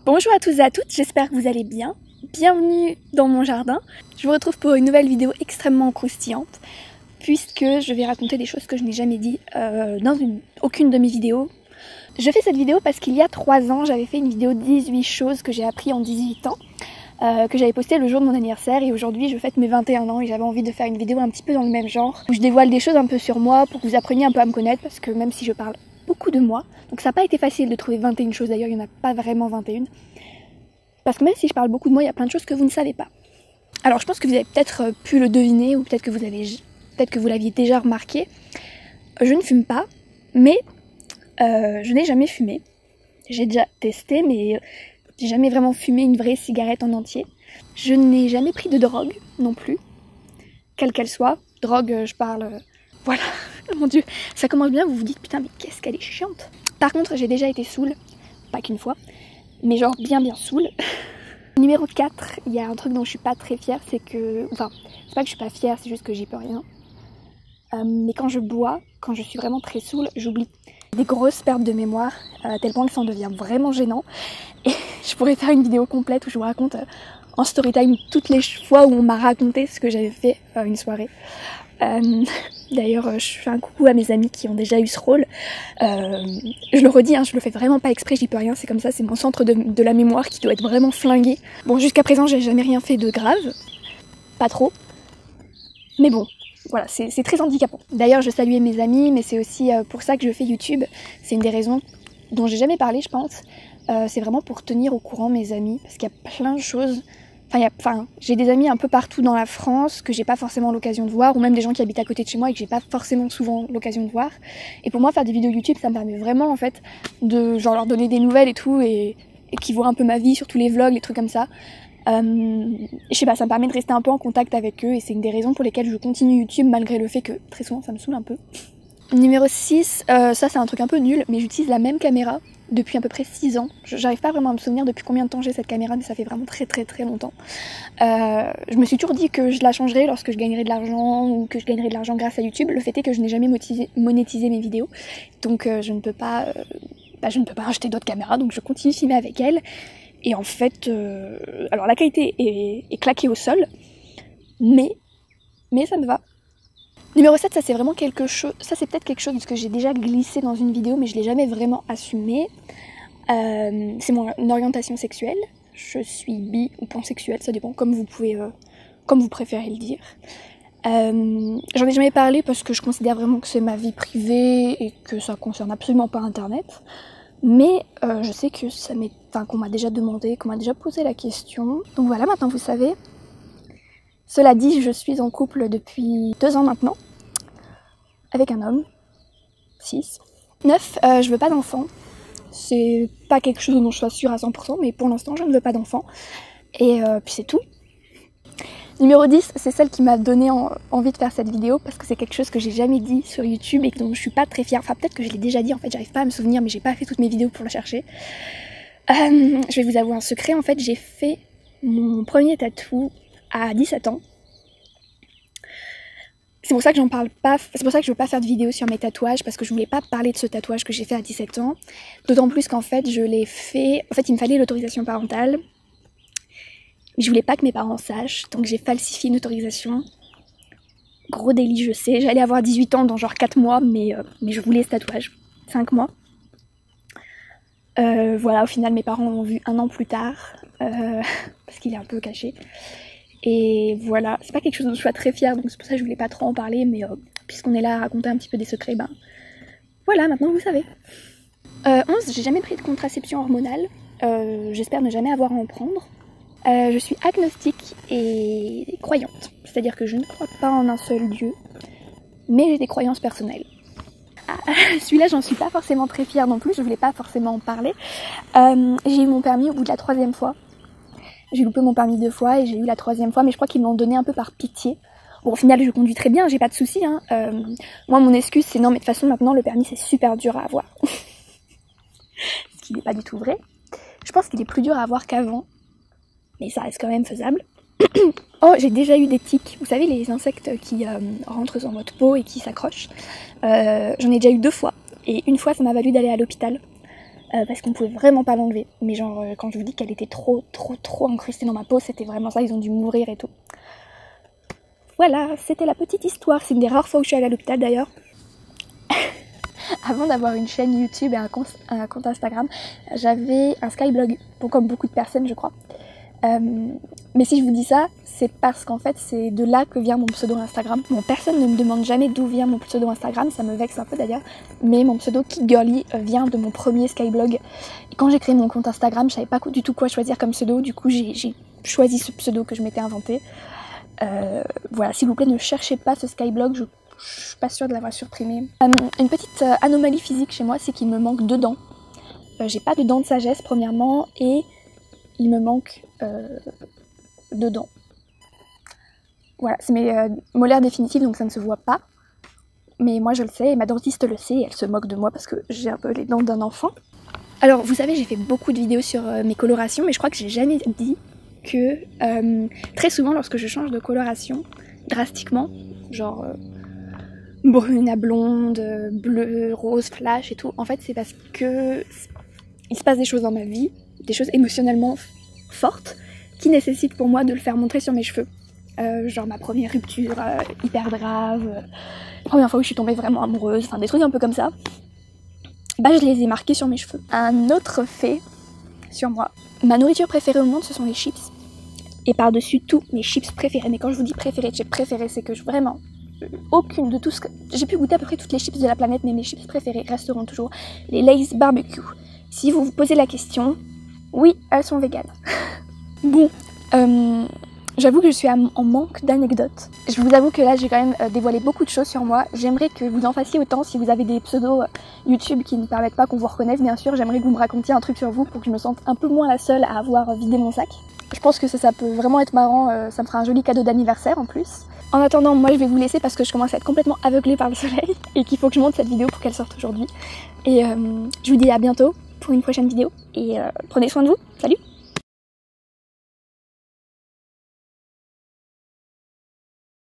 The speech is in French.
Bonjour à tous et à toutes, j'espère que vous allez bien. Bienvenue dans mon jardin. Je vous retrouve pour une nouvelle vidéo extrêmement croustillante puisque je vais raconter des choses que je n'ai jamais dit dans aucune de mes vidéos. Je fais cette vidéo parce qu'il y a 3 ans, j'avais fait une vidéo 18 choses que j'ai appris en 18 ans que j'avais postée le jour de mon anniversaire et aujourd'hui je fête mes 21 ans et j'avais envie de faire une vidéo un petit peu dans le même genre où je dévoile des choses un peu sur moi pour que vous appreniez un peu à me connaître parce que même si je parle beaucoup de moi, donc ça n'a pas été facile de trouver 21 choses, d'ailleurs il n'y en a pas vraiment 21 parce que même si je parle beaucoup de moi, il y a plein de choses que vous ne savez pas. Alors je pense que vous avez peut-être pu le deviner ou peut-être que vous l'aviez déjà remarqué, je ne fume pas, mais je n'ai jamais fumé. J'ai déjà testé, mais j'ai jamais vraiment fumé une vraie cigarette en entier. Je n'ai jamais pris de drogue non plus, quelle qu'elle soit. Drogue, je parle... Voilà, mon dieu, ça commence bien, vous vous dites putain mais qu'est-ce qu'elle est chiante. Par contre, j'ai déjà été saoule, pas qu'une fois, mais genre bien saoule. Numéro 4, il y a un truc dont je suis pas très fière, c'est que... Enfin, c'est pas que je suis pas fière, c'est juste que j'y peux rien. Mais quand je bois, quand je suis vraiment très saoule, j'oublie des grosses pertes de mémoire, à tel point que ça en devient vraiment gênant. Et je pourrais faire une vidéo complète où je vous raconte en story time toutes les fois où on m'a raconté ce que j'avais fait une soirée. D'ailleurs, je fais un coucou à mes amis qui ont déjà eu ce rôle. Je le redis, hein, je le fais vraiment pas exprès, j'y peux rien, c'est comme ça, c'est mon centre de la mémoire qui doit être vraiment flingué. Bon, jusqu'à présent, j'ai jamais rien fait de grave, pas trop, mais bon. Voilà, c'est très handicapant. D'ailleurs, je saluais mes amis, mais c'est aussi pour ça que je fais YouTube. C'est une des raisons dont j'ai jamais parlé, je pense. C'est vraiment pour tenir au courant mes amis, parce qu'il y a plein de choses. J'ai des amis un peu partout dans la France que j'ai pas forcément l'occasion de voir, ou même des gens qui habitent à côté de chez moi et que j'ai pas forcément souvent l'occasion de voir. Et pour moi, faire des vidéos YouTube, ça me permet vraiment en fait de genre leur donner des nouvelles et tout, et qu'ils voient un peu ma vie, surtout les vlogs, les trucs comme ça. Je sais pas, ça me permet de rester un peu en contact avec eux et c'est une des raisons pour lesquelles je continue YouTube malgré le fait que très souvent ça me saoule un peu. Numéro 6, ça c'est un truc un peu nul, mais j'utilise la même caméra depuis à peu près 6 ans. J'arrive pas vraiment à me souvenir depuis combien de temps j'ai cette caméra, mais ça fait vraiment très longtemps. Je me suis toujours dit que je la changerais lorsque je gagnerais de l'argent ou que je gagnerais de l'argent grâce à YouTube. Le fait est que je n'ai jamais monétisé mes vidéos, donc je ne peux pas acheter d'autres caméras, donc je continue de filmer avec elle. Et en fait, alors la qualité est claquée au sol, mais ça me va. Numéro 7, ça c'est vraiment quelque chose, ça c'est peut-être quelque chose que j'ai déjà glissé dans une vidéo, mais je l'ai jamais vraiment assumé. C'est mon orientation sexuelle. Je suis bi ou pansexuelle, ça dépend, comme vous préférez le dire. J'en ai jamais parlé parce que je considère vraiment que c'est ma vie privée et que ça concerne absolument pas Internet. Mais je sais que qu'on m'a déjà demandé, qu'on m'a déjà posé la question. Donc voilà, maintenant vous savez. Cela dit, je suis en couple depuis 2 ans maintenant. Avec un homme. 6. 9, je veux pas d'enfant. C'est pas quelque chose dont je sois sûre à 100%, mais pour l'instant je ne veux pas d'enfant. Et puis c'est tout. Numéro 10, c'est celle qui m'a donné envie de faire cette vidéo parce que c'est quelque chose que j'ai jamais dit sur YouTube et dont je suis pas très fière. Enfin, peut-être que je l'ai déjà dit, en fait, j'arrive pas à me souvenir, mais j'ai pas fait toutes mes vidéos pour le chercher. Je vais vous avouer un secret, en fait, j'ai fait mon premier tatou à 17 ans. C'est pour ça que j'en parle pas, c'est pour ça que je veux pas faire de vidéo sur mes tatouages parce que je voulais pas parler de ce tatouage que j'ai fait à 17 ans. D'autant plus qu'en fait, je l'ai fait, en fait, il me fallait l'autorisation parentale. Mais je voulais pas que mes parents sachent, donc j'ai falsifié une autorisation. Gros délit, je sais. J'allais avoir 18 ans dans genre 4 mois, mais je voulais ce tatouage. 5 mois. Voilà, au final, mes parents l'ont vu 1 an plus tard, parce qu'il est un peu caché. Et voilà, c'est pas quelque chose dont je sois très fière, donc c'est pour ça que je voulais pas trop en parler, mais puisqu'on est là à raconter un petit peu des secrets, ben voilà, maintenant vous savez. 11, j'ai jamais pris de contraception hormonale. J'espère ne jamais avoir à en prendre. Je suis agnostique et croyante, c'est-à-dire que je ne crois pas en un seul dieu, mais j'ai des croyances personnelles. Celui-là, j'en suis pas forcément très fière non plus, je voulais pas forcément en parler. J'ai eu mon permis au bout de la 3e fois. J'ai loupé mon permis 2 fois et j'ai eu la 3e fois, mais je crois qu'ils me l'ont donné un peu par pitié. Bon, au final, je conduis très bien, j'ai pas de soucis. Hein. Moi, mon excuse, c'est non, mais de toute façon, maintenant, le permis, c'est super dur à avoir. Ce qui n'est pas du tout vrai. Je pense qu'il est plus dur à avoir qu'avant. Mais ça reste quand même faisable. Oh, j'ai déjà eu des tiques. Vous savez, les insectes qui rentrent dans votre peau et qui s'accrochent. J'en ai déjà eu 2 fois. Et une fois, ça m'a valu d'aller à l'hôpital. parce qu'on pouvait vraiment pas l'enlever. Mais genre, quand je vous dis qu'elle était trop incrustée dans ma peau, c'était vraiment ça, ils ont dû mourir et tout. Voilà, c'était la petite histoire. C'est une des rares fois où je suis allée à l'hôpital d'ailleurs. Avant d'avoir une chaîne YouTube et un compte Instagram, j'avais un Skyblog, comme beaucoup de personnes je crois. Mais si je vous dis ça, c'est parce qu'en fait c'est de là que vient mon pseudo Instagram. Bon, personne ne me demande jamais d'où vient mon pseudo Instagram, ça me vexe un peu d'ailleurs. Mais mon pseudo Kidgirly vient de mon premier Skyblog. Et quand j'ai créé mon compte Instagram, je savais pas du tout quoi choisir comme pseudo, du coup j'ai choisi ce pseudo que je m'étais inventé. Voilà, s'il vous plaît, ne cherchez pas ce Skyblog, je suis pas sûre de l'avoir supprimé. Une petite anomalie physique chez moi, c'est qu'il me manque 2 dents. J'ai pas de dents de sagesse, premièrement, et il me manque 2 dents. Voilà, c'est mes molaires définitives, donc ça ne se voit pas. Mais moi je le sais, et ma dentiste le sait, et elle se moque de moi parce que j'ai un peu les dents d'un enfant. Alors, vous savez, j'ai fait beaucoup de vidéos sur mes colorations, mais je crois que j'ai jamais dit que très souvent lorsque je change de coloration drastiquement, genre brune à blonde, bleu, rose, flash et tout, en fait c'est parce que il se passe des choses dans ma vie, des choses émotionnellement fortes qui nécessitent pour moi de le faire montrer sur mes cheveux. Genre ma première rupture hyper grave, la première fois où je suis tombée vraiment amoureuse, enfin des trucs un peu comme ça. Bah je les ai marqués sur mes cheveux. Un autre fait sur moi, ma nourriture préférée au monde ce sont les chips. Et par-dessus tout, mes chips préférées. Mais quand je vous dis préférées, c'est que vraiment, aucune de tout ce que... J'ai pu goûter à peu près toutes les chips de la planète, mais mes chips préférées resteront toujours les Lay's barbecue. Si vous vous posez la question, oui, elles sont véganes. Bon, j'avoue que je suis en manque d'anecdotes. Je vous avoue que là, j'ai quand même dévoilé beaucoup de choses sur moi. J'aimerais que vous en fassiez autant si vous avez des pseudos YouTube qui ne permettent pas qu'on vous reconnaisse, bien sûr. J'aimerais que vous me racontiez un truc sur vous pour que je me sente un peu moins la seule à avoir vidé mon sac. Je pense que ça peut vraiment être marrant, ça me fera un joli cadeau d'anniversaire en plus. En attendant, moi je vais vous laisser parce que je commence à être complètement aveuglée par le soleil et qu'il faut que je monte cette vidéo pour qu'elle sorte aujourd'hui. Et je vous dis à bientôt pour une prochaine vidéo et prenez soin de vous, salut!